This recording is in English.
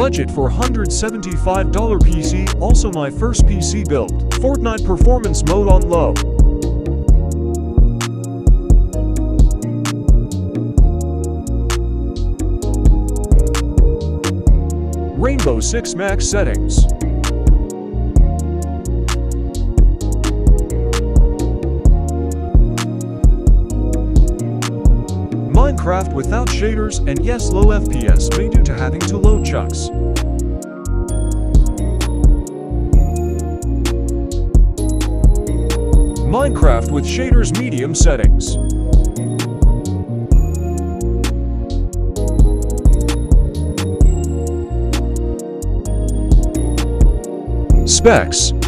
Budget for $175 PC, also my first PC build. Fortnite performance mode on low. Rainbow Six Max settings. Minecraft without shaders, and yes, low FPS may due to having to load chunks. Minecraft with shaders medium settings. Specs.